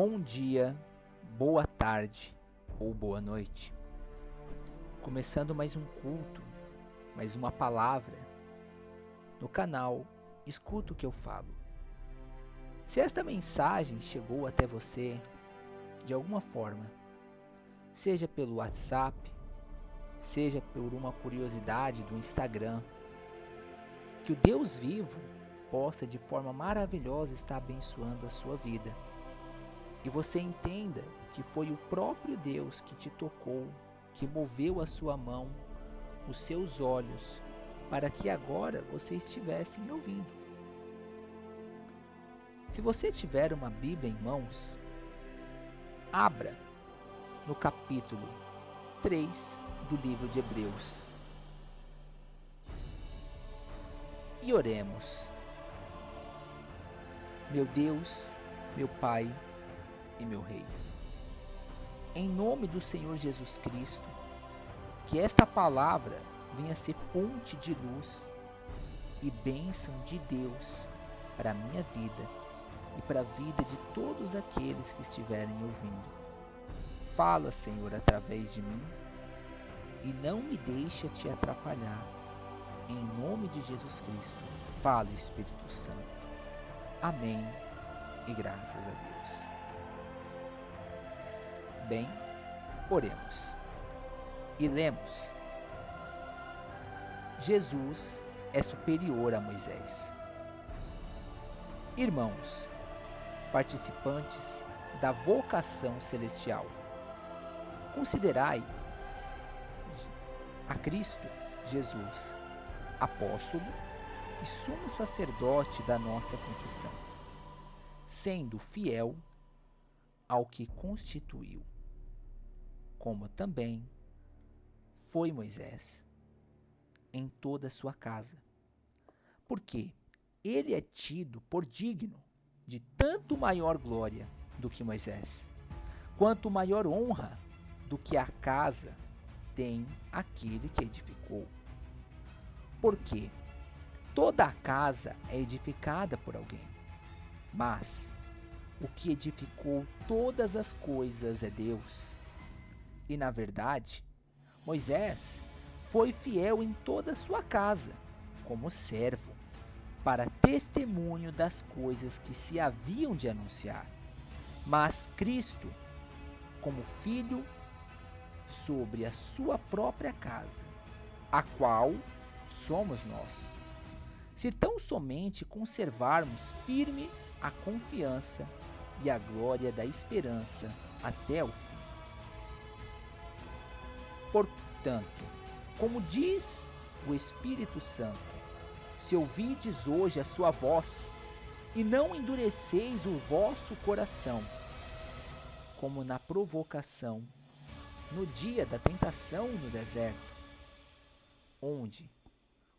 Bom dia, boa tarde ou boa noite. Começando mais um culto, mais uma palavra no canal Escuta o que eu falo. Se esta mensagem chegou até você de alguma forma, seja pelo WhatsApp, seja por uma curiosidade do Instagram, que o Deus vivo possa de forma maravilhosa estar abençoando a sua vida. E você entenda que foi o próprio Deus que te tocou, que moveu a sua mão, os seus olhos, para que agora você estivesse me ouvindo. Se você tiver uma Bíblia em mãos, abra no capítulo 3 do livro de Hebreus. E oremos. Meu Deus, meu Pai e meu Rei, em nome do Senhor Jesus Cristo, que esta palavra venha ser fonte de luz e bênção de Deus para a minha vida e para a vida de todos aqueles que estiverem ouvindo. Fala, Senhor, através de mim e não me deixa te atrapalhar. Em nome de Jesus Cristo, fala, Espírito Santo. Amém e graças a Deus. Bem, oremos e lemos. Jesus é superior a Moisés. Irmãos, participantes da vocação celestial, considerai a Cristo Jesus, apóstolo e sumo sacerdote da nossa confissão, sendo fiel ao que constituiu, como também foi Moisés em toda a sua casa, porque ele é tido por digno de tanto maior glória do que Moisés, quanto maior honra do que a casa tem aquele que edificou. Porque toda a casa é edificada por alguém, mas o que edificou todas as coisas é Deus. E na verdade, Moisés foi fiel em toda a sua casa, como servo, para testemunho das coisas que se haviam de anunciar. Mas Cristo, como filho, sobre a sua própria casa, a qual somos nós. Se tão somente conservarmos firme a confiança e a glória da esperança até o fim. Portanto, como diz o Espírito Santo, se ouvirdes hoje a sua voz, e não endureceis o vosso coração, como na provocação, no dia da tentação no deserto, onde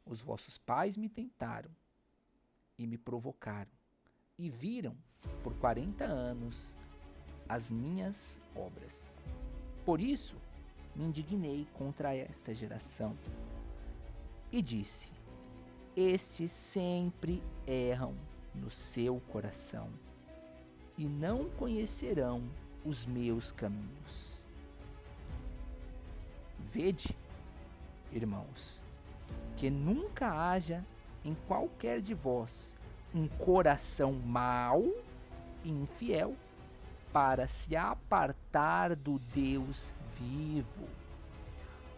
os vossos pais me tentaram e me provocaram, e viram por 40 anos as minhas obras. Por isso, me indignei contra esta geração e disse: estes sempre erram no seu coração e não conhecerão os meus caminhos. Vede, irmãos, que nunca haja em qualquer de vós um coração mau e infiel para se apartar do Deus vivo.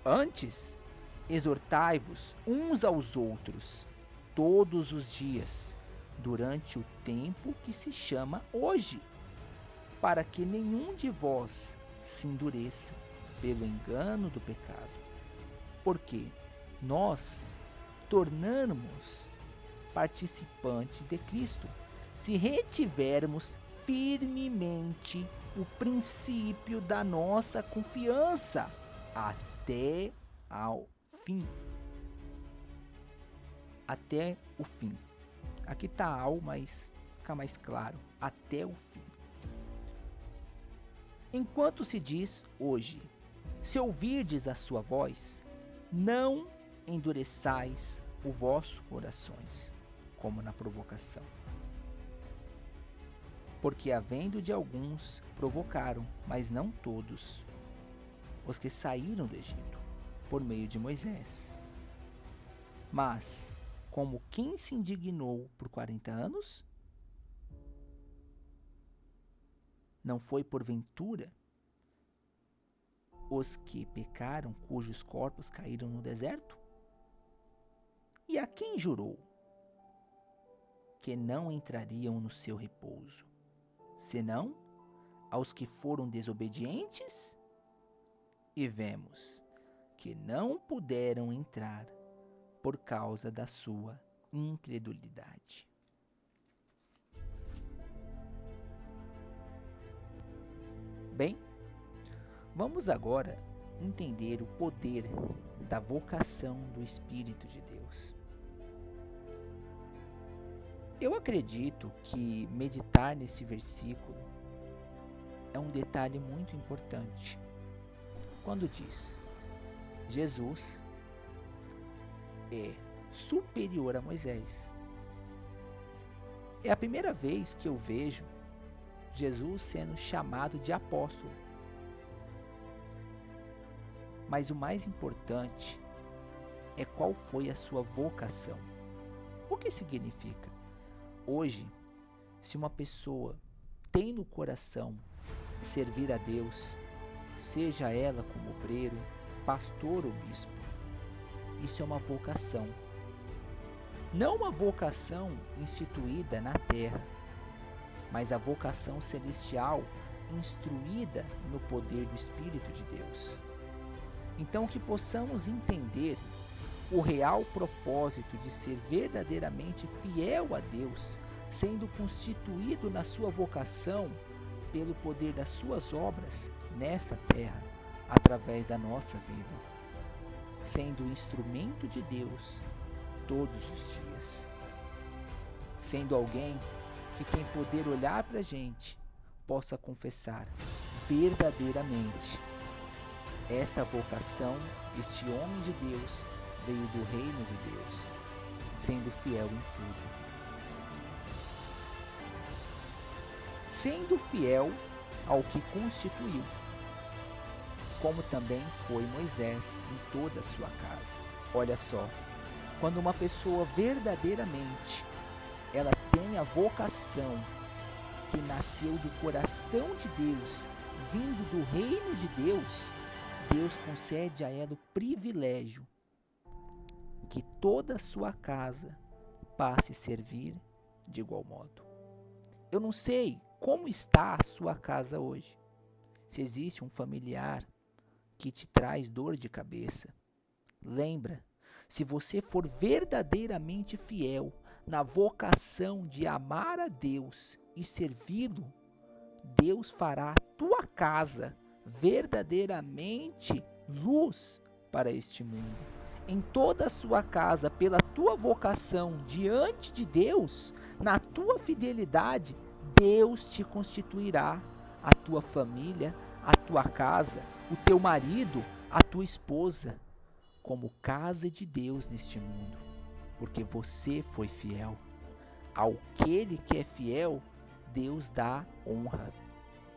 Antes, exortai-vos uns aos outros todos os dias, durante o tempo que se chama hoje, para que nenhum de vós se endureça pelo engano do pecado. Porque nós tornamos participantes de Cristo, se retivermos firmemente o princípio da nossa confiança até ao fim. Até o fim. Aqui está ao, mas fica mais claro. Até o fim. Enquanto se diz hoje, se ouvirdes a sua voz, não endureçais os vossos corações, como na provocação. porque havendo de alguns provocaram, mas não todos, os que saíram do Egito, por meio de Moisés. Mas, como quem se indignou por 40 anos? Não foi porventura os que pecaram, cujos corpos caíram no deserto? E a quem jurou que não entrariam no seu repouso, senão aos que foram desobedientes? E vemos que não puderam entrar por causa da sua incredulidade. Bem, vamos agora entender o poder da vocação do Espírito de Deus. Eu acredito que meditar nesse versículo é um detalhe muito importante. Quando diz, Jesus é superior a Moisés. É a primeira vez que eu vejo Jesus sendo chamado de apóstolo. Mas o mais importante é qual foi a sua vocação. O que significa? Hoje, se uma pessoa tem no coração servir a Deus, seja ela como obreiro, pastor ou bispo, isso é uma vocação. Não uma vocação instituída na terra, mas a vocação celestial instruída no poder do Espírito de Deus. Então, que possamos entender o real propósito de ser verdadeiramente fiel a Deus, sendo constituído na sua vocação pelo poder das suas obras nesta terra, através da nossa vida, sendo instrumento de Deus todos os dias, sendo alguém que tem poder olhar para a gente, possa confessar verdadeiramente esta vocação, este homem de Deus veio do reino de Deus, sendo fiel em tudo. Sendo fiel ao que constituiu, como também foi Moisés em toda a sua casa. Olha só, quando uma pessoa verdadeiramente, ela tem a vocação que nasceu do coração de Deus, vindo do reino de Deus, Deus concede a ela o privilégio que toda a sua casa passe a servir de igual modo. Eu não sei como está a sua casa hoje. Se existe um familiar que te traz dor de cabeça, lembra, se você for verdadeiramente fiel na vocação de amar a Deus e servi-lo, Deus fará a tua casa verdadeiramente luz para este mundo. Em toda a sua casa, pela tua vocação diante de Deus, na tua fidelidade, Deus te constituirá a tua família, a tua casa, o teu marido, a tua esposa, como casa de Deus neste mundo, porque você foi fiel. Àquele que é fiel, Deus dá honra.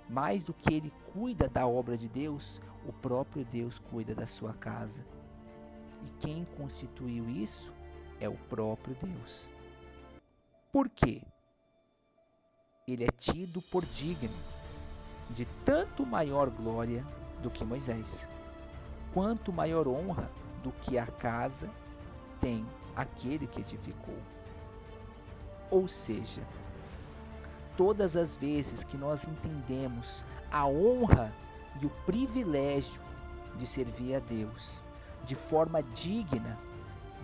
Mais do que ele cuida da obra de Deus, o próprio Deus cuida da sua casa. E quem constituiu isso é o próprio Deus. Por quê? Ele é tido por digno de tanto maior glória do que Moisés, quanto maior honra do que a casa tem aquele que edificou. Ou seja, todas as vezes que nós entendemos a honra e o privilégio de servir a Deus de forma digna,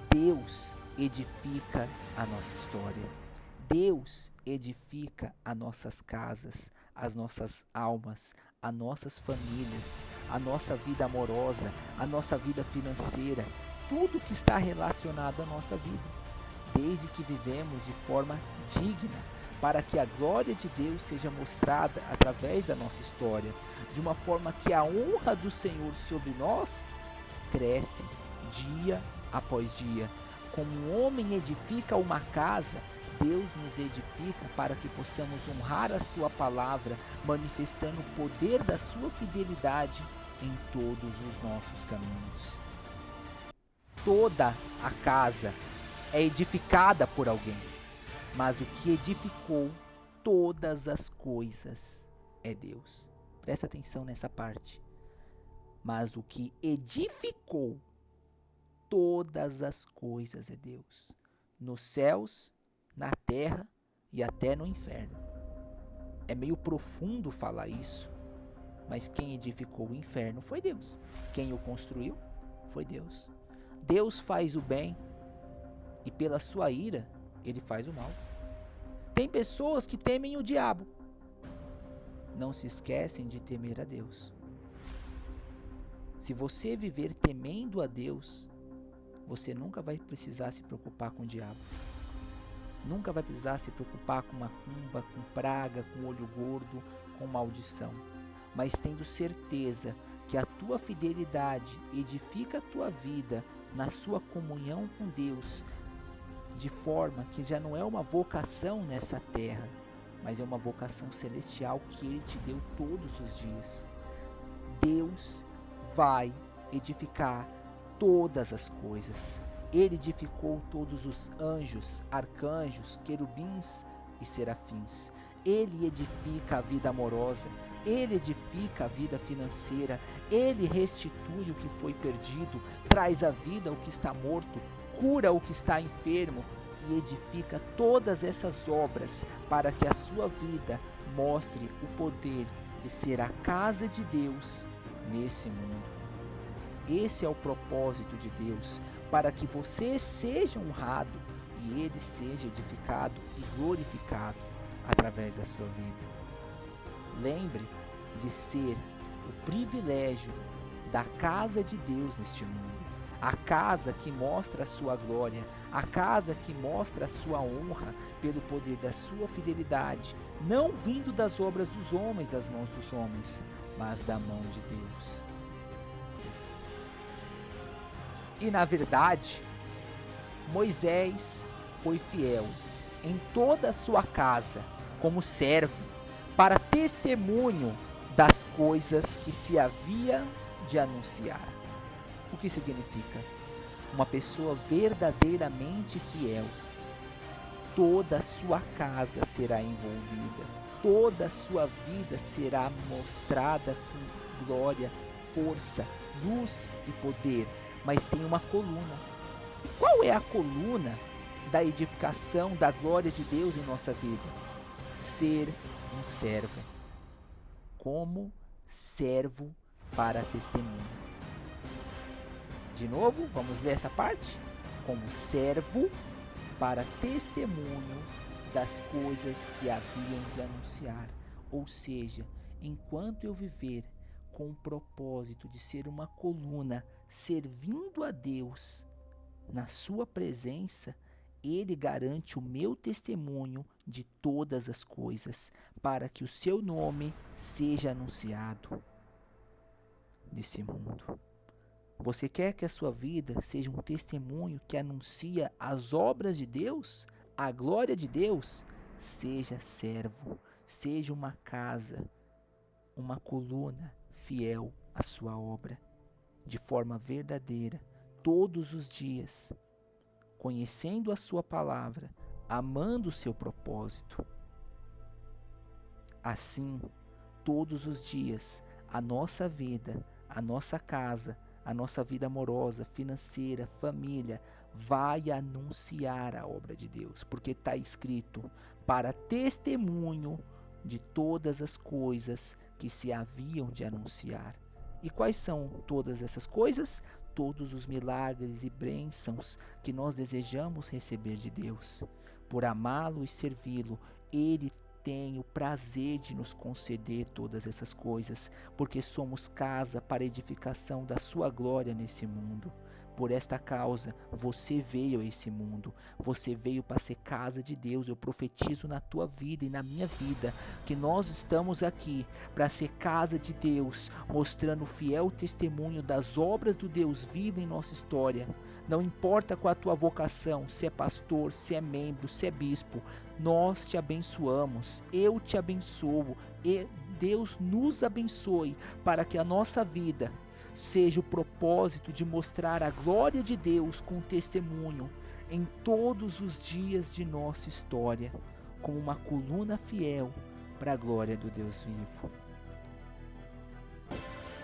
Deus edifica a nossa história. Deus edifica as nossas casas, as nossas almas, as nossas famílias, a nossa vida amorosa, a nossa vida financeira, tudo que está relacionado à nossa vida, desde que vivemos de forma digna, para que a glória de Deus seja mostrada através da nossa história, de uma forma que a honra do Senhor sobre nós cresce dia após dia. Como um homem edifica uma casa, Deus nos edifica para que possamos honrar a sua palavra, manifestando o poder da sua fidelidade em todos os nossos caminhos. Toda a casa é edificada por alguém, mas o que edificou todas as coisas é Deus. Presta atenção nessa parte. Mas o que edificou todas as coisas é Deus. Nos céus, na terra e até no inferno. É meio profundo falar isso, mas quem edificou o inferno foi Deus. Quem o construiu foi Deus. Deus faz o bem e pela sua ira ele faz o mal. Tem pessoas que temem o diabo. Não se esquecem de temer a Deus. Se você viver temendo a Deus, você nunca vai precisar se preocupar com o diabo. Nunca vai precisar se preocupar com macumba, com praga, com olho gordo, com maldição. Mas tendo certeza que a tua fidelidade edifica a tua vida na sua comunhão com Deus, de forma que já não é uma vocação nessa terra, mas é uma vocação celestial que Ele te deu todos os dias. Deus vai edificar todas as coisas. Ele edificou todos os anjos, arcanjos, querubins e serafins. Ele edifica a vida amorosa, Ele edifica a vida financeira, Ele restitui o que foi perdido, traz à vida o que está morto, cura o que está enfermo e edifica todas essas obras para que a sua vida mostre o poder de ser a casa de Deus nesse mundo. Esse é o propósito de Deus, para que você seja honrado e Ele seja edificado e glorificado através da sua vida. Lembre de ser o privilégio da casa de Deus neste mundo. A casa que mostra a sua glória, a casa que mostra a sua honra pelo poder da sua fidelidade, não vindo das obras dos homens, das mãos dos homens, mas da mão de Deus. E na verdade, Moisés foi fiel em toda a sua casa como servo, para testemunho das coisas que se havia de anunciar. O que significa? Uma pessoa verdadeiramente fiel. Toda a sua casa será envolvida, toda a sua vida será mostrada com glória, força, luz e poder. Mas tem uma coluna. E qual é a coluna da edificação da glória de Deus em nossa vida? Ser um servo. Como servo para testemunho. De novo, vamos ler essa parte? Como servo para testemunho das coisas que haviam de anunciar. Ou seja, enquanto eu viver com o propósito de ser uma coluna, servindo a Deus na sua presença, Ele garante o meu testemunho de todas as coisas, para que o seu nome seja anunciado nesse mundo. Você quer que a sua vida seja um testemunho que anuncia as obras de Deus, a glória de Deus? Seja servo, seja uma casa, uma coluna fiel à sua obra, de forma verdadeira, todos os dias, conhecendo a sua palavra, amando o seu propósito. Assim, todos os dias, a nossa vida, a nossa casa, a nossa vida amorosa, financeira, família, vai anunciar a obra de Deus, porque está escrito, para testemunho de todas as coisas que se haviam de anunciar. E quais são todas essas coisas? Todos os milagres e bênçãos que nós desejamos receber de Deus. Por amá-lo e servi-lo, Ele tem o prazer de nos conceder todas essas coisas, porque somos casa para edificação da sua glória nesse mundo. Por esta causa, você veio a esse mundo. Você veio para ser casa de Deus. Eu profetizo na tua vida e na minha vida que nós estamos aqui para ser casa de Deus, mostrando fiel testemunho das obras do Deus vivo em nossa história. Não importa qual a tua vocação, se é pastor, se é membro, se é bispo, nós te abençoamos, eu te abençoo e Deus nos abençoe para que a nossa vida seja o propósito de mostrar a glória de Deus com testemunho em todos os dias de nossa história, como uma coluna fiel para a glória do Deus vivo.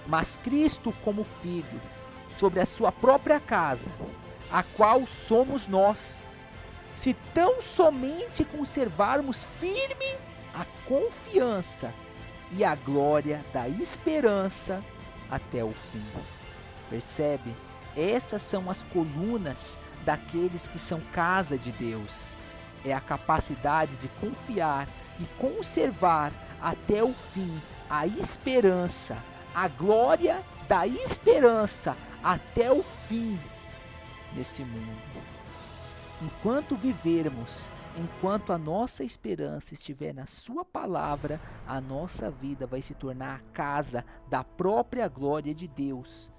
Mas Cristo como Filho, sobre a sua própria casa, a qual somos nós, se tão somente conservarmos firme a confiança e a glória da esperança até o fim. Percebe? Essas são as colunas daqueles que são casa de Deus. É a capacidade de confiar e conservar até o fim a esperança, a glória da esperança até o fim nesse mundo. Enquanto vivermos, enquanto a nossa esperança estiver na sua palavra, a nossa vida vai se tornar a casa da própria glória de Deus,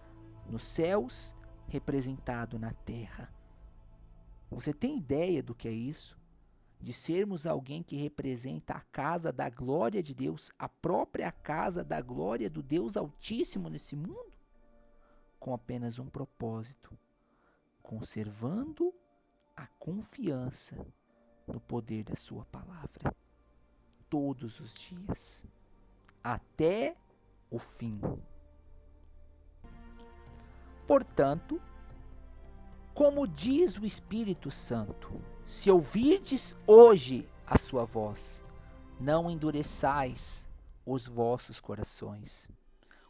nos céus, representado na terra. Você tem ideia do que é isso? De sermos alguém que representa a casa da glória de Deus, a própria casa da glória do Deus Altíssimo nesse mundo? Com apenas um propósito: conservando a confiança no poder da sua palavra, todos os dias, até o fim. Portanto, como diz o Espírito Santo, se ouvirdes hoje a sua voz, não endureçais os vossos corações,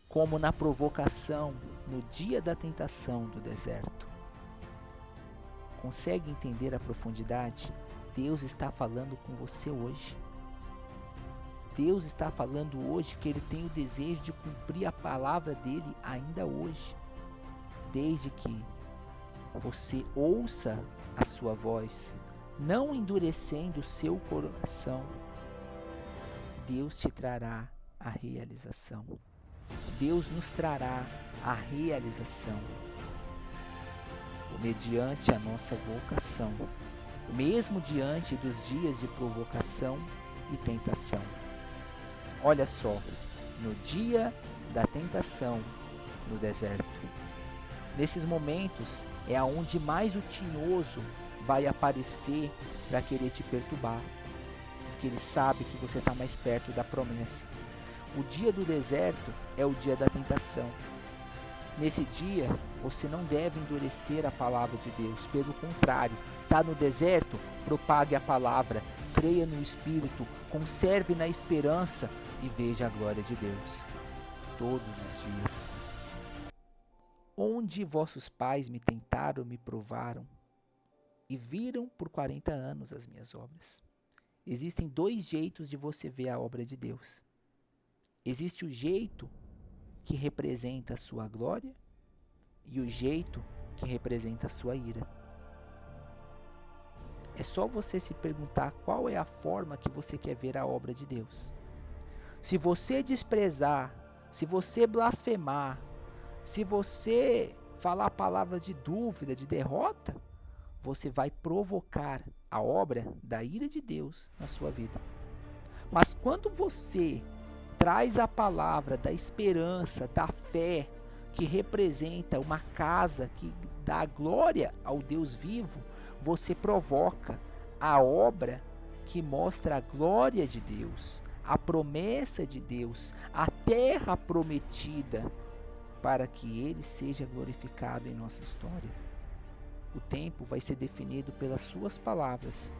como na provocação no dia da tentação do deserto. Consegue entender a profundidade? Deus está falando com você hoje. Deus está falando hoje que Ele tem o desejo de cumprir a palavra dEle ainda hoje. Desde que você ouça a sua voz, não endurecendo o seu coração, Deus te trará a realização. Deus nos trará a realização mediante a nossa vocação, mesmo diante dos dias de provocação e tentação. Olha só, no dia da tentação no deserto, nesses momentos é aonde mais o tinhoso vai aparecer para querer te perturbar, porque ele sabe que você está mais perto da promessa. O dia do deserto é o dia da tentação. Nesse dia, você não deve endurecer a palavra de Deus. Pelo contrário, está no deserto, propague a palavra, creia no Espírito, conserve na esperança e veja a glória de Deus todos os dias. Onde vossos pais me tentaram, me provaram e viram por 40 anos as minhas obras. Existem dois jeitos de você ver a obra de Deus. Existe o jeito que representa a sua glória e o jeito que representa a sua ira. É só você se perguntar qual é a forma que você quer ver a obra de Deus. Se você desprezar, se você blasfemar, se você falar palavras de dúvida, de derrota, você vai provocar a obra da ira de Deus na sua vida. Mas quando você traz a palavra da esperança, da fé, que representa uma casa que dá glória ao Deus vivo, você provoca a obra que mostra a glória de Deus, a promessa de Deus, a terra prometida, para que Ele seja glorificado em nossa história. O tempo vai ser definido pelas suas palavras,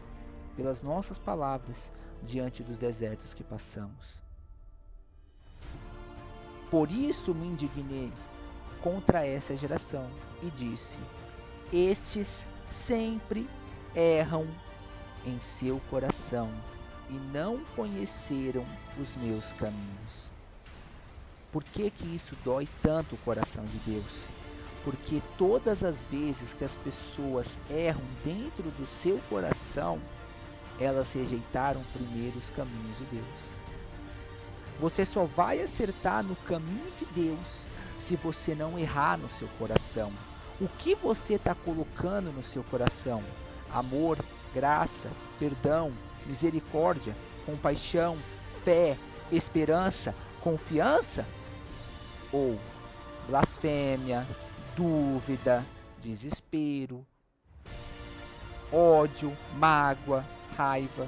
pelas nossas palavras, diante dos desertos que passamos. Por isso me indignei contra essa geração e disse: estes sempre erram em seu coração e não conheceram os meus caminhos. Por que que isso dói tanto o coração de Deus? Porque todas as vezes que as pessoas erram dentro do seu coração, elas rejeitaram primeiro os caminhos de Deus. Você só vai acertar no caminho de Deus se você não errar no seu coração. O que você está colocando no seu coração? Amor, graça, perdão, misericórdia, compaixão, fé, esperança, confiança? Ou blasfêmia, dúvida, desespero, ódio, mágoa, raiva?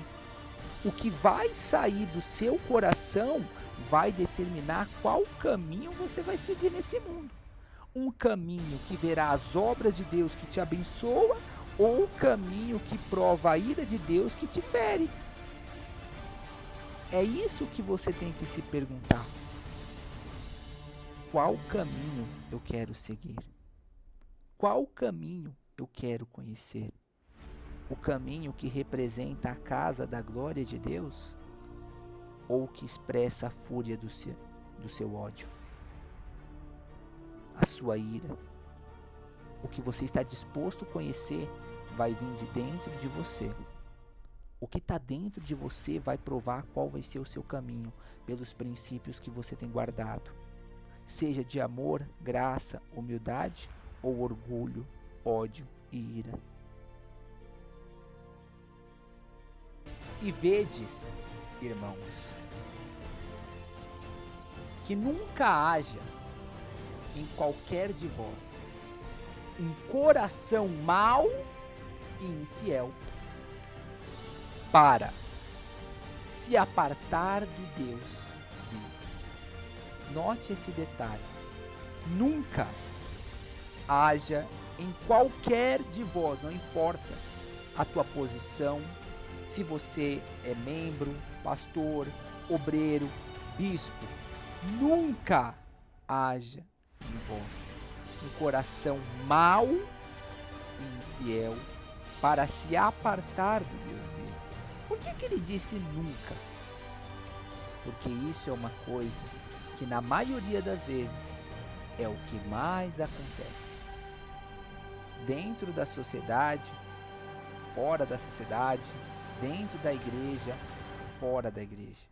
O que vai sair do seu coração vai determinar qual caminho você vai seguir nesse mundo. Um caminho que verá as obras de Deus que te abençoa, ou um caminho que prova a ira de Deus que te fere. É isso que você tem que se perguntar. Qual caminho eu quero seguir? Qual caminho eu quero conhecer? O caminho que representa a casa da glória de Deus? Ou que expressa a fúria do seu ódio? A sua ira? O que você está disposto a conhecer vai vir de dentro de você. O que está dentro de você vai provar qual vai ser o seu caminho, pelos princípios que você tem guardado. Seja de amor, graça, humildade ou orgulho, ódio e ira. E vedes, irmãos, que nunca haja em qualquer de vós um coração mau e infiel, para se apartar do Deus vivo. Note esse detalhe. Nunca haja em qualquer de vós, não importa a tua posição, se você é membro, pastor, obreiro, bispo, nunca haja em vós um coração mau e infiel para se apartar do Deus vivo. Por que ele disse nunca? Porque isso é uma coisa que na maioria das vezes é o que mais acontece. Dentro da sociedade, fora da sociedade, dentro da igreja, fora da igreja.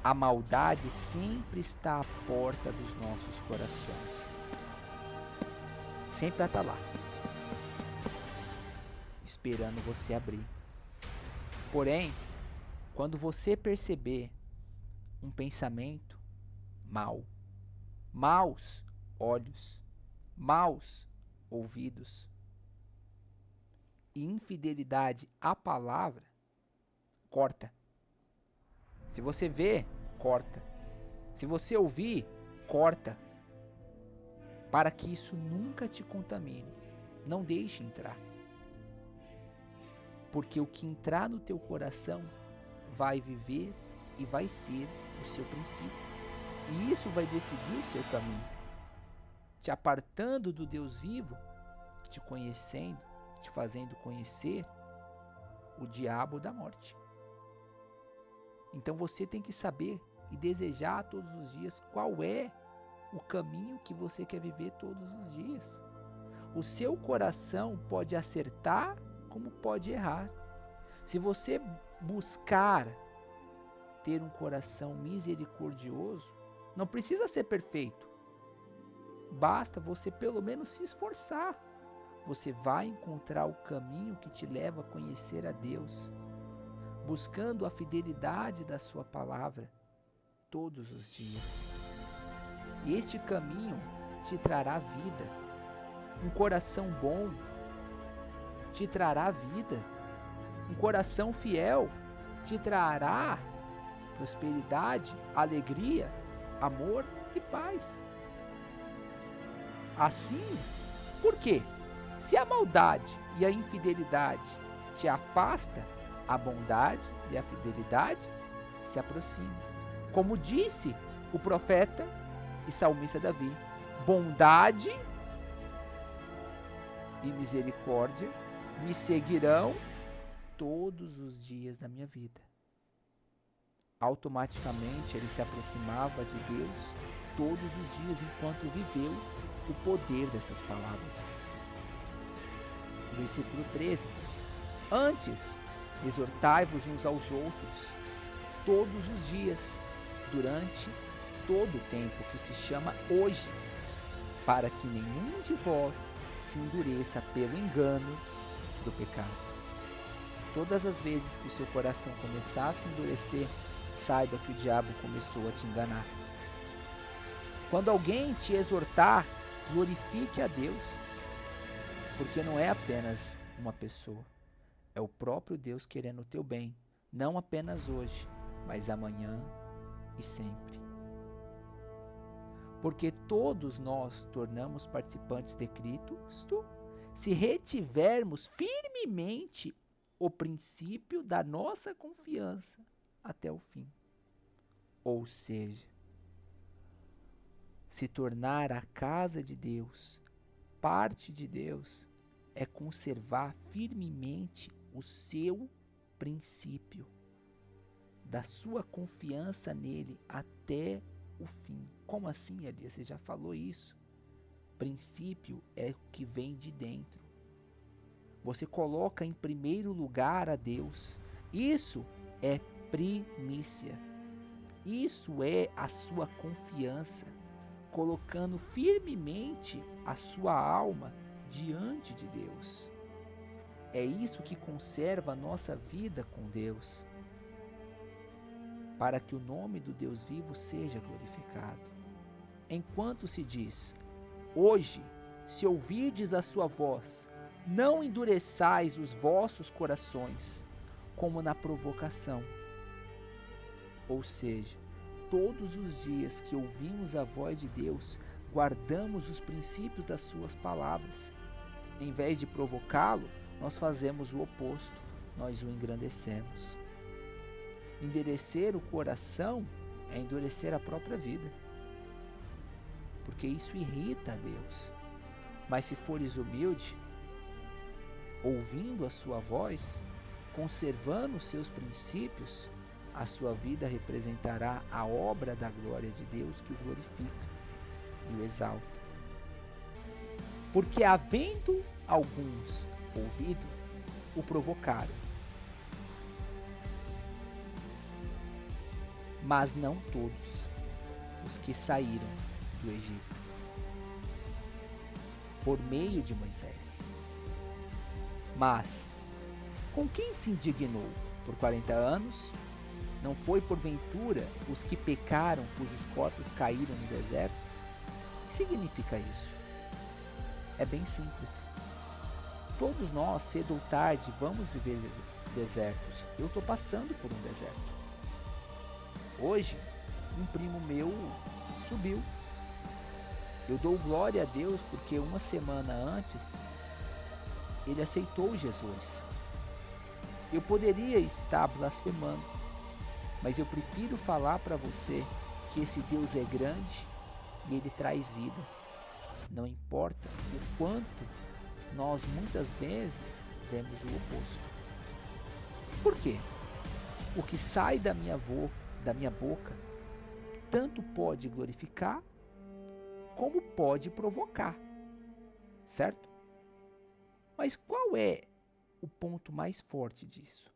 A maldade sempre está à porta dos nossos corações. Sempre está lá, esperando você abrir. Porém, quando você perceber um pensamento mau, maus olhos, maus ouvidos e infidelidade à palavra, corta. Se você vê, corta. Se você ouvir, corta. Para que isso nunca te contamine. Não deixe entrar. Porque o que entrar no teu coração vai viver e vai ser o seu princípio. E isso vai decidir o seu caminho. Te apartando do Deus vivo, te conhecendo, te fazendo conhecer o diabo da morte. Então você tem que saber e desejar todos os dias qual é o caminho que você quer viver todos os dias. O seu coração pode acertar como pode errar. Se você buscar ter um coração misericordioso, não precisa ser perfeito. Basta você pelo menos se esforçar. Você vai encontrar o caminho que te leva a conhecer a Deus, buscando a fidelidade da sua palavra todos os dias. E este caminho te trará vida. Um coração bom te trará vida. Um coração fiel te trará prosperidade, alegria, amor e paz. Assim, por quê? Se a maldade e a infidelidade te afasta, a bondade e a fidelidade se aproximam. Como disse o profeta e salmista Davi, bondade e misericórdia me seguirão todos os dias da minha vida. Automaticamente ele se aproximava de Deus todos os dias enquanto viveu o poder dessas palavras. Versículo 13. Antes, exortai-vos uns aos outros, todos os dias, durante todo o tempo que se chama hoje, para que nenhum de vós se endureça pelo engano do pecado. Todas as vezes que o seu coração começar a se endurecer, saiba que o diabo começou a te enganar. Quando alguém te exortar, glorifique a Deus, porque não é apenas uma pessoa, é o próprio Deus querendo o teu bem, não apenas hoje, mas amanhã e sempre. Porque todos nós tornamos participantes de Cristo se retivermos firmemente o princípio da nossa confiança até o fim. Ou seja, se tornar a casa de Deus, parte de Deus, é conservar firmemente o seu princípio, da sua confiança nele até o fim. Como assim, Elias? Você já falou isso. Princípio é o que vem de dentro. Você coloca em primeiro lugar a Deus. Isso é primícia. Isso é a sua confiança, colocando firmemente a sua alma diante de Deus. É isso que conserva a nossa vida com Deus, para que o nome do Deus vivo seja glorificado. Enquanto se diz, hoje, se ouvirdes a sua voz, não endureçais os vossos corações, como na provocação. Ou seja, todos os dias que ouvimos a voz de Deus, guardamos os princípios das suas palavras. Em vez de provocá-lo, nós fazemos o oposto, nós o engrandecemos. Endurecer o coração é endurecer a própria vida, porque isso irrita a Deus. Mas se fores humilde, ouvindo a sua voz, conservando os seus princípios, a sua vida representará a obra da glória de Deus que o glorifica e o exalta. Porque havendo alguns ouvido, o provocaram, mas não todos os que saíram do Egito, por meio de Moisés. Mas, com quem se indignou por 40 anos? Não foi porventura os que pecaram, cujos corpos caíram no deserto? O que significa isso? É bem simples. Todos nós, cedo ou tarde, vamos viver desertos. Eu estou passando por um deserto. Hoje, um primo meu subiu. Eu dou glória a Deus porque uma semana antes, ele aceitou Jesus. Eu poderia estar blasfemando, mas eu prefiro falar para você que esse Deus é grande e Ele traz vida. Não importa o quanto nós muitas vezes vemos o oposto. Por quê? O que sai da minha boca tanto pode glorificar como pode provocar, certo? Mas qual é o ponto mais forte disso?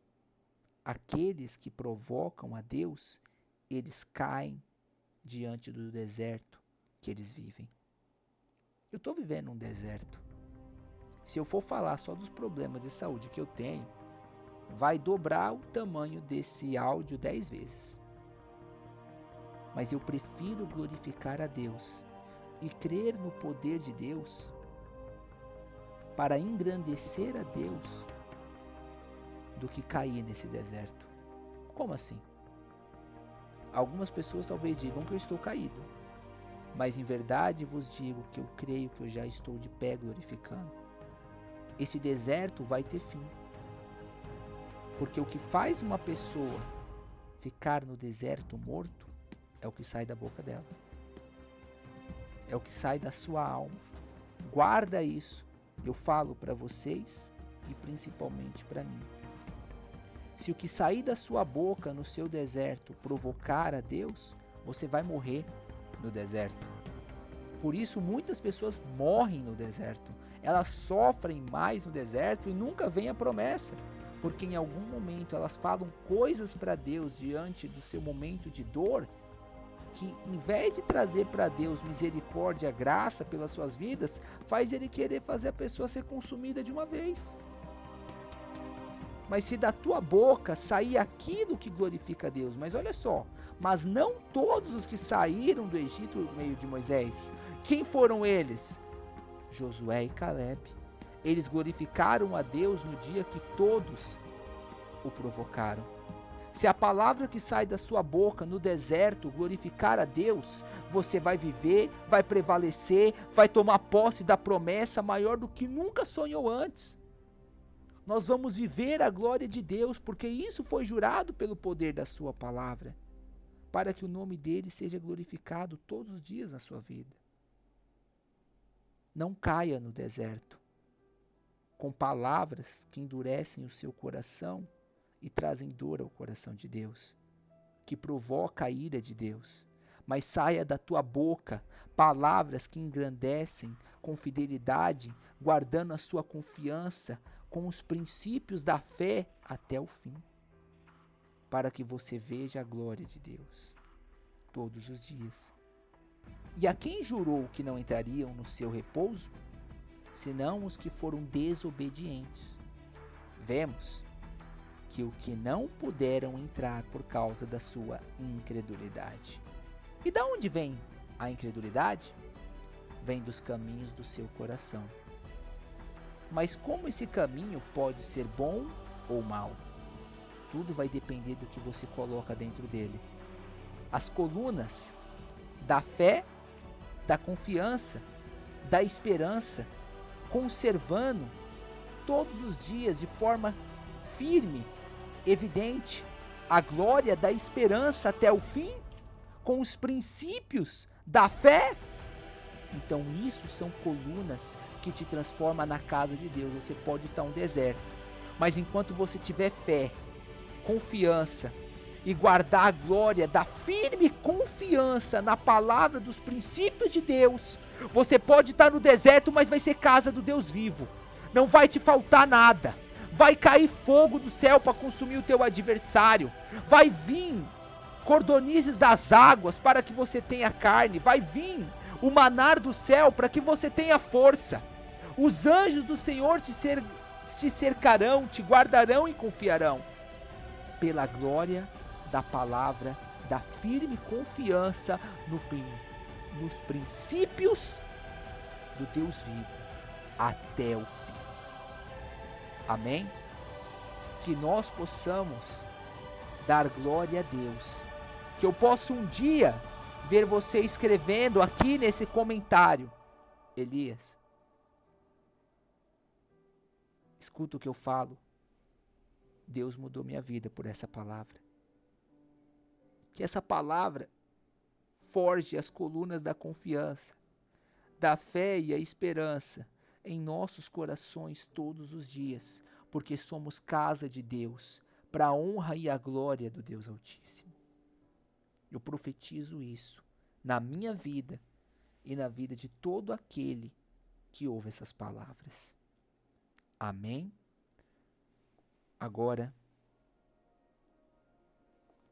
Aqueles que provocam a Deus, eles caem diante do deserto que eles vivem. Eu estou vivendo um deserto. Se eu for falar só dos problemas de saúde que eu tenho, vai dobrar o tamanho desse áudio 10 vezes. Mas eu prefiro glorificar a Deus e crer no poder de Deus para engrandecer a Deus do que cair nesse deserto. Como assim? Algumas pessoas talvez digam que eu estou caído, mas em verdade vos digo que eu creio que eu já estou de pé glorificando. Esse deserto vai ter fim, porque o que faz uma pessoa ficar no deserto morto é o que sai da boca dela, é o que sai da sua alma. Guarda isso, eu falo para vocês e principalmente para mim. Se o que sair da sua boca no seu deserto provocar a Deus, você vai morrer no deserto. Por isso muitas pessoas morrem no deserto. Elas sofrem mais no deserto e nunca vem a promessa. Porque em algum momento elas falam coisas para Deus diante do seu momento de dor, que em vez de trazer para Deus misericórdia, graça pelas suas vidas, faz ele querer fazer a pessoa ser consumida de uma vez. Mas se da tua boca sair aquilo que glorifica a Deus, mas olha só, mas não todos os que saíram do Egito no meio de Moisés. Quem foram eles? Josué e Caleb. Eles glorificaram a Deus no dia que todos o provocaram. Se a palavra que sai da sua boca no deserto glorificar a Deus, você vai viver, vai prevalecer, vai tomar posse da promessa maior do que nunca sonhou antes. Nós vamos viver a glória de Deus, porque isso foi jurado pelo poder da sua palavra, para que o nome dele seja glorificado todos os dias na sua vida. Não caia no deserto com palavras que endurecem o seu coração e trazem dor ao coração de Deus, que provoca a ira de Deus. Mas saia da tua boca palavras que engrandecem com fidelidade, guardando a sua confiança com os princípios da fé até o fim, para que você veja a glória de Deus todos os dias. E a quem jurou que não entrariam no seu repouso, senão os que foram desobedientes? Vemos que o que não puderam entrar por causa da sua incredulidade. E da onde vem a incredulidade? Vem dos caminhos do seu coração. Mas como esse caminho pode ser bom ou mau? Tudo vai depender do que você coloca dentro dele. As colunas da fé, da confiança, da esperança, conservando todos os dias de forma firme, evidente, a glória da esperança até o fim, com os princípios da fé. Então isso são colunas que te transformam na casa de Deus. Você pode estar um deserto, mas enquanto você tiver fé, confiança e guardar a glória da firme confiança na palavra dos princípios de Deus, você pode estar no deserto, mas vai ser casa do Deus vivo. Não vai te faltar nada. Vai cair fogo do céu para consumir o teu adversário. Vai vir cordonizes das águas para que você tenha carne. Vai vir o manar do céu para que você tenha força. Os anjos do Senhor te cercarão, te guardarão e confiarão. Pela glória da palavra, da firme confiança nos princípios do Deus vivo até o fim. Amém? Que nós possamos dar glória a Deus. Que eu possa um dia ver você escrevendo aqui nesse comentário: Elias, escuta o que eu falo. Deus mudou minha vida por essa palavra. Que essa palavra forge as colunas da confiança, da fé e a esperança em nossos corações todos os dias, porque somos casa de Deus, para a honra e a glória do Deus Altíssimo. Eu profetizo isso na minha vida e na vida de todo aquele que ouve essas palavras. Amém? Agora,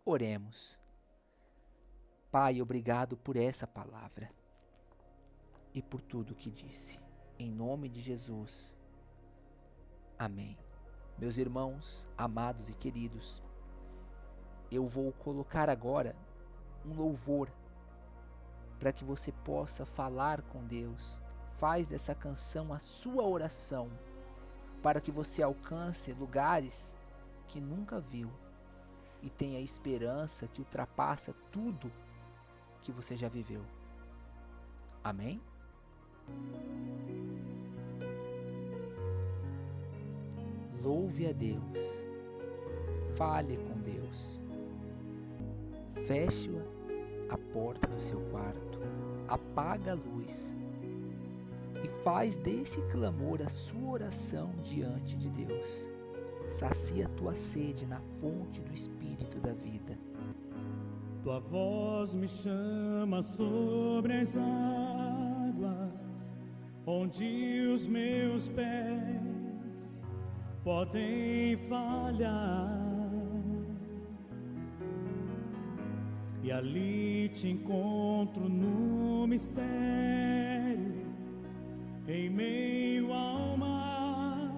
oremos. Pai, obrigado por essa palavra e por tudo que disse. Em nome de Jesus. Amém. Meus irmãos, amados e queridos, eu vou colocar agora um louvor para que você possa falar com Deus. Faz dessa canção a sua oração, para que você alcance lugares que nunca viu e tenha esperança que ultrapassa tudo que você já viveu. Amém? Louve a Deus, fale com Deus, feche a porta do seu quarto, apaga a luz e faz desse clamor a sua oração diante de Deus. Sacia a tua sede na fonte do Espírito da vida. Tua voz me chama sobre as águas, onde os meus pés podem falhar, e ali te encontro no mistério, em meio ao mar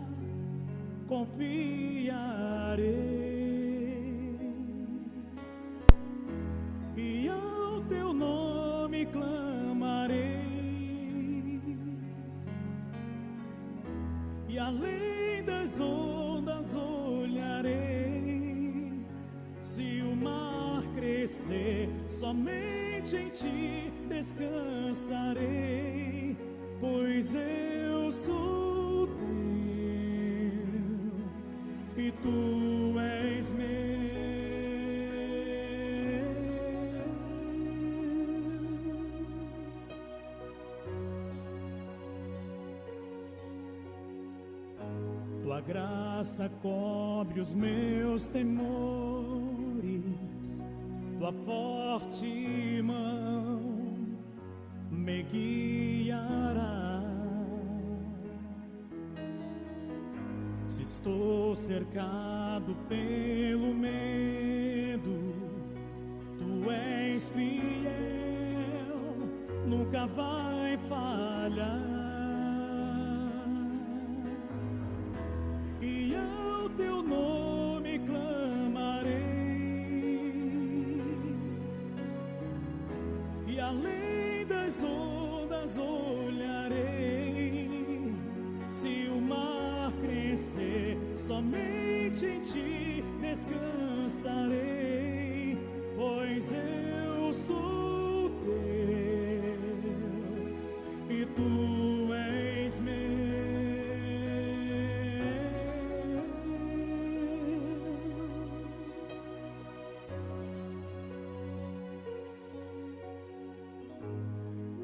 confiarei, e ao teu nome clamarei, e além das ondas olharei. Se o mar crescer, somente em ti descansarei, pois eu sou teu e tu és meu. Tua graça cobre os meus temores, tua forte mão me guiará. Se estou cercado pelo medo, tu és fiel, nunca vai falhar. E ao teu nome clamarei, e além das ondas olharei. Se o mar crescer, somente em ti descansarei, pois eu sou teu e tu és meu.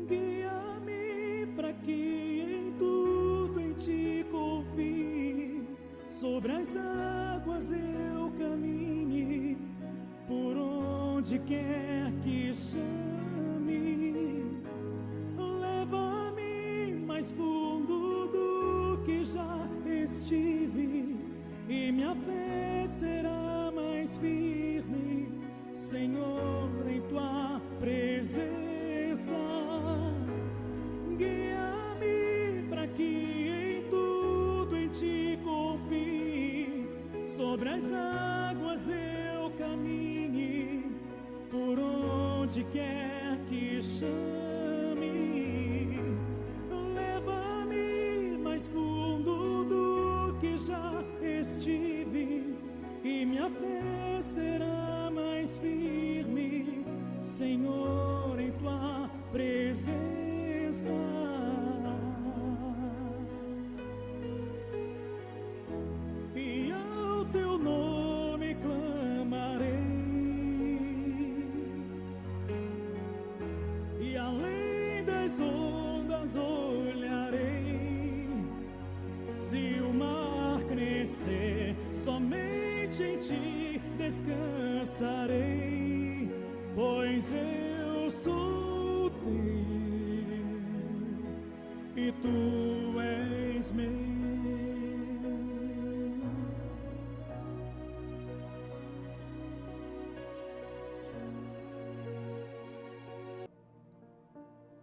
Guia-me para que em tudo em ti confie, sobre as águas eu caminhe, por onde quer que chame. Leva-me mais fundo do que já estive, e minha fé será mais firme, Senhor, em tua presença. Guia-me para que em tudo em ti confie, sobre as águas eu caminhe, por onde quer que chame. Leva-me mais fundo do que já estive, e minha fé será mais firme, Senhor, em tua presença. E ao teu nome clamarei, e além das ondas olharei. Se o mar crescer, somente em ti descansarei, pois eu sou teu e tu és meu.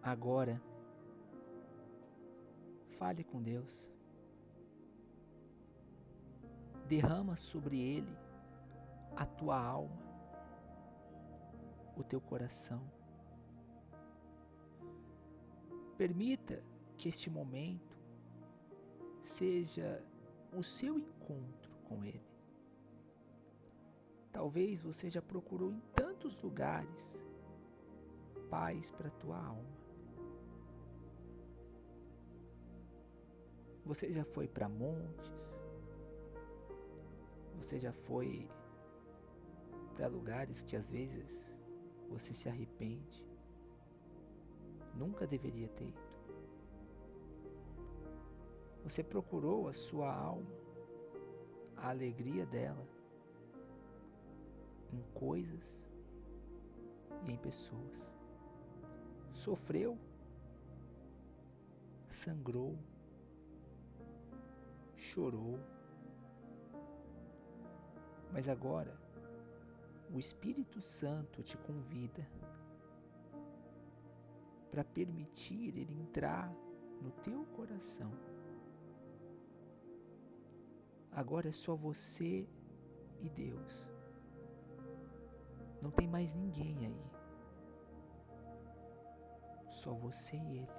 Agora, fale com Deus. Derrama sobre Ele a tua alma, o teu coração. Permita que este momento seja o seu encontro com Ele. Talvez você já procurou em tantos lugares paz para a tua alma. Você já foi para montes, você já foi para lugares que às vezes você se arrepende. Nunca deveria ter ido. Você procurou a sua alma, a alegria dela, em coisas e em pessoas. Sofreu, sangrou, chorou, mas agora o Espírito Santo te convida para permitir ele entrar no teu coração. Agora é só você e Deus. Não tem mais ninguém aí. Só você e Ele.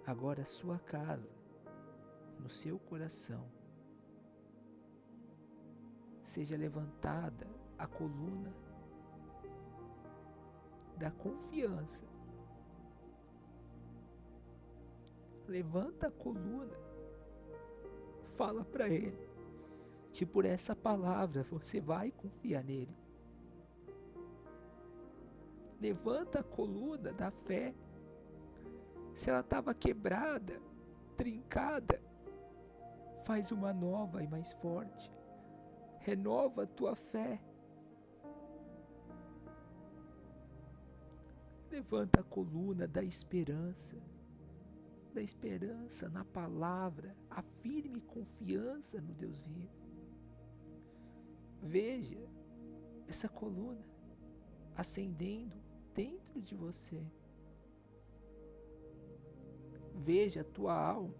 Agora a sua casa, no seu coração, seja levantada a coluna da confiança. Levanta a coluna, fala para Ele que por essa palavra você vai confiar nele. Levanta a coluna da fé. Se ela estava quebrada, trincada, faz uma nova e mais forte. Renova a tua fé. Levanta a coluna da esperança na palavra, a firme confiança no Deus vivo. Veja essa coluna acendendo dentro de você. Veja a tua alma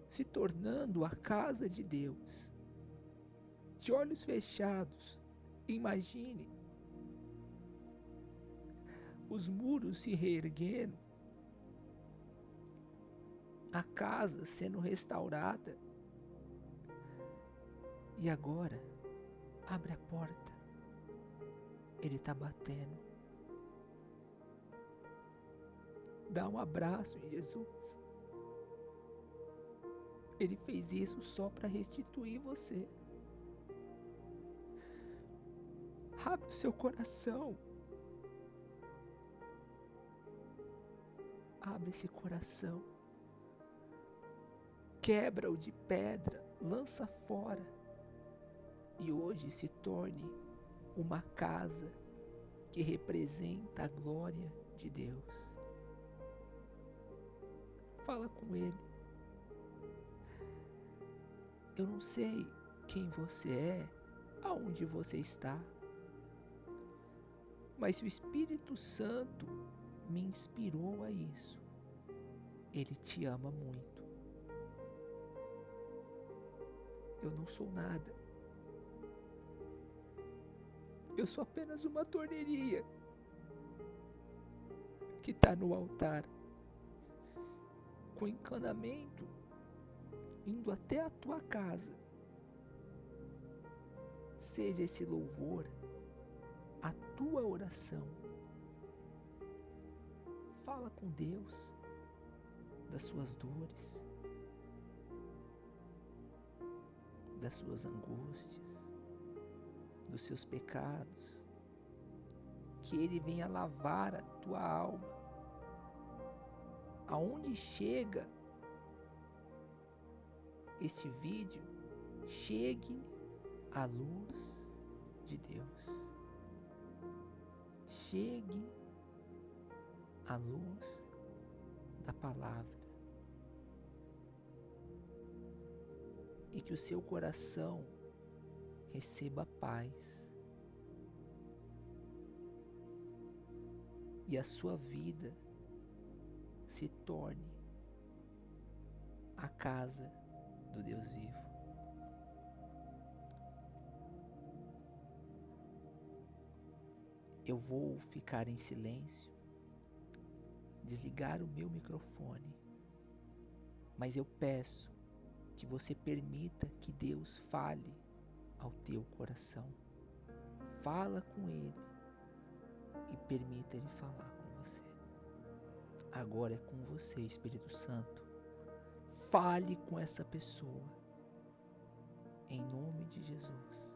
se tornando a casa de Deus. De olhos fechados, imagine os muros se reerguendo, a casa sendo restaurada. E agora, abre a porta. Ele está batendo. Dá um abraço em Jesus. Ele fez isso só para restituir você. Abre o seu coração. Abre esse coração. Quebra-o de pedra, lança fora. E hoje se torne uma casa que representa a glória de Deus. Fala com Ele. Eu não sei quem você é, aonde você está, mas o Espírito Santo me inspirou a isso. Ele te ama muito. Eu não sou nada. Eu sou apenas uma torneirinha que está no altar, com encanamento, indo até a tua casa. Seja esse louvor a tua oração. Fala com Deus das suas dores, das suas angústias, dos seus pecados, que Ele venha lavar a tua alma. Aonde chega este vídeo, chegue à luz de Deus. Chegue à luz da palavra. E que o seu coração receba paz. E a sua vida se torne a casa do Deus vivo. Eu vou ficar em silêncio, desligar o meu microfone, mas eu peço que você permita que Deus fale ao teu coração. Fala com Ele e permita Ele falar com você. Agora é com você, Espírito Santo. Fale com essa pessoa, em nome de Jesus.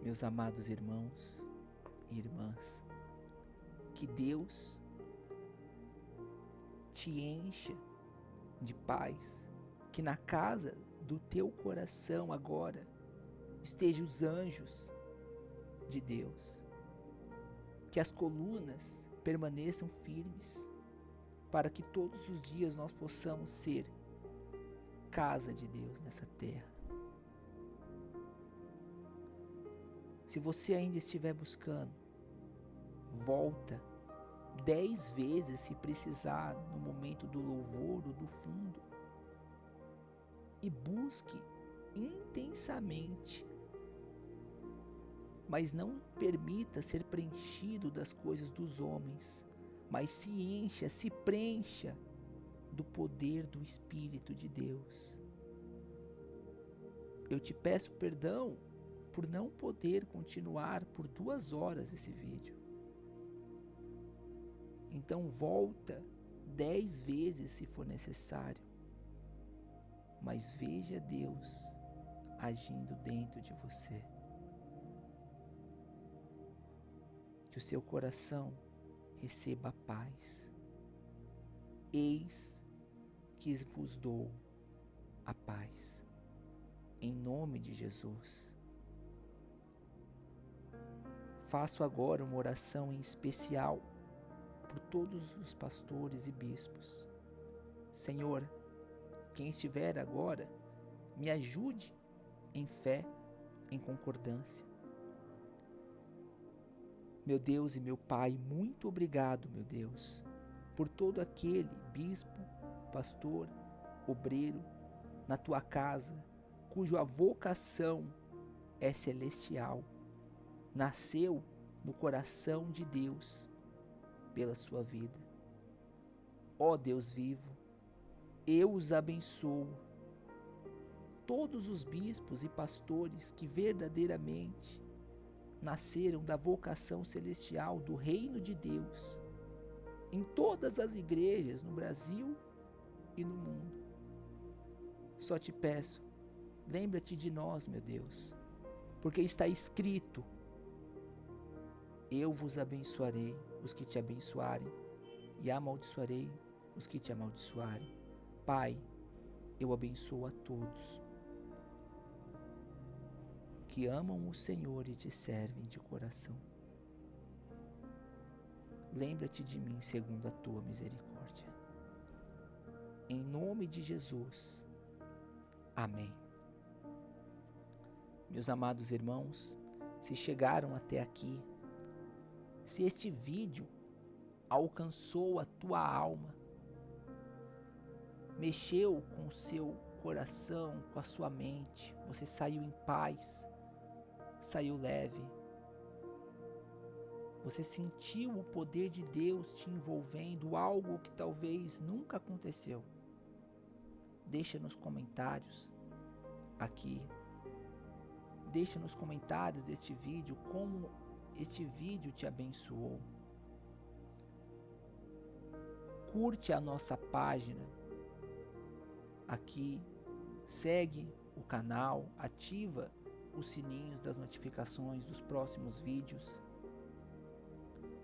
Meus amados irmãos e irmãs, que Deus te encha de paz, que na casa do teu coração agora estejam os anjos de Deus, que as colunas permaneçam firmes, para que todos os dias nós possamos ser casa de Deus nessa terra. Se você ainda estiver buscando, volta 10 vezes se precisar no momento do louvor ou do fundo, e busque intensamente, mas não permita ser preenchido das coisas dos homens, mas se encha, se preencha do poder do Espírito de Deus. Eu te peço perdão por não poder continuar por 2 horas esse vídeo. Então volta 10 vezes se for necessário, mas veja Deus agindo dentro de você. Que o seu coração receba a paz. Eis que vos dou a paz. Em nome de Jesus. Faço agora uma oração em especial por todos os pastores e bispos. Senhor, quem estiver agora, me ajude em fé, em concordância. Meu Deus e meu Pai, muito obrigado, meu Deus, por todo aquele bispo, pastor, obreiro, na tua casa, cuja vocação é celestial, nasceu no coração de Deus pela sua vida. Ó Deus vivo, eu os abençoo, todos os bispos e pastores que verdadeiramente nasceram da vocação celestial do reino de Deus, em todas as igrejas no Brasil e no mundo. Só te peço, lembra-te de nós, meu Deus, porque está escrito: eu vos abençoarei os que te abençoarem, e amaldiçoarei os que te amaldiçoarem. Pai, eu abençoo a todos que amam o Senhor e te servem de coração. Lembra-te de mim segundo a tua misericórdia. Em nome de Jesus. Amém. Meus amados irmãos, se chegaram até aqui, se este vídeo alcançou a tua alma, mexeu com o seu coração, com a sua mente, você saiu em paz, saiu leve, você sentiu o poder de Deus te envolvendo, algo que talvez nunca aconteceu. Deixa nos comentários aqui, deixa nos comentários deste vídeo como este vídeo te abençoou. Curte a nossa página aqui, segue o canal, ativa os sininhos das notificações dos próximos vídeos.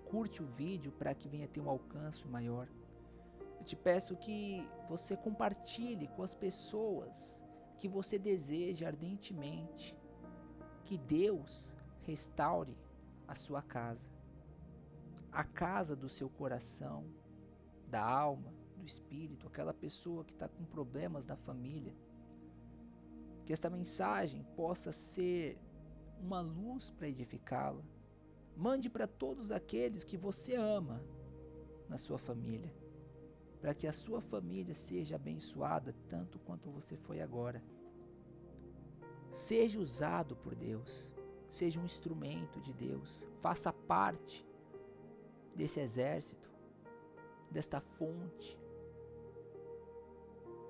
Curte o vídeo para que venha ter um alcance maior. Eu te peço que você compartilhe com as pessoas que você deseja ardentemente que Deus restaure a sua casa, a casa do seu coração, da alma, do espírito, aquela pessoa que está com problemas da família. Que esta mensagem possa ser uma luz para edificá-la. Mande para todos aqueles que você ama na sua família, para que a sua família seja abençoada tanto quanto você foi agora. Seja usado por Deus, seja um instrumento de Deus, faça parte desse exército, desta fonte,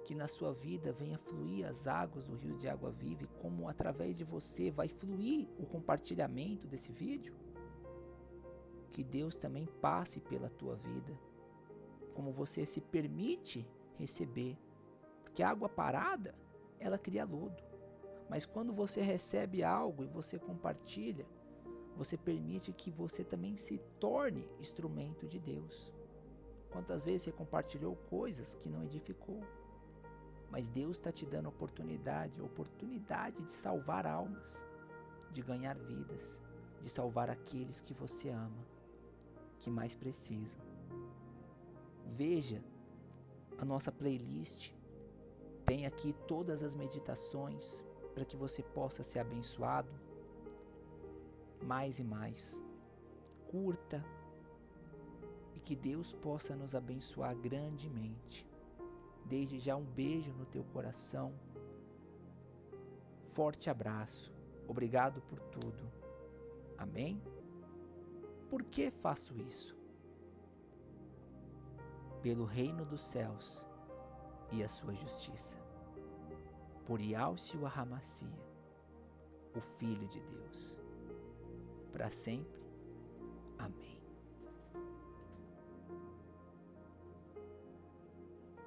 que na sua vida venha fluir as águas do rio de água viva, e como através de você vai fluir o compartilhamento desse vídeo, que Deus também passe pela tua vida, como você se permite receber, porque a água parada, ela cria lodo, Mas quando você recebe algo e você compartilha, você permite que você também se torne instrumento de Deus. Quantas vezes você compartilhou coisas que não edificou? Mas Deus está te dando oportunidade de salvar almas, de ganhar vidas, de salvar aqueles que você ama, que mais precisam. Veja a nossa playlist, tem aqui todas as meditações para que você possa ser abençoado mais e mais. Curta e que Deus possa nos abençoar grandemente. Desde já um beijo no teu coração. Forte abraço. Obrigado por tudo. Amém? Por que faço isso? Pelo reino dos céus e a sua justiça. Por Yahshua HaMashiach, o Filho de Deus. Para sempre. Amém.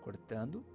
Cortando.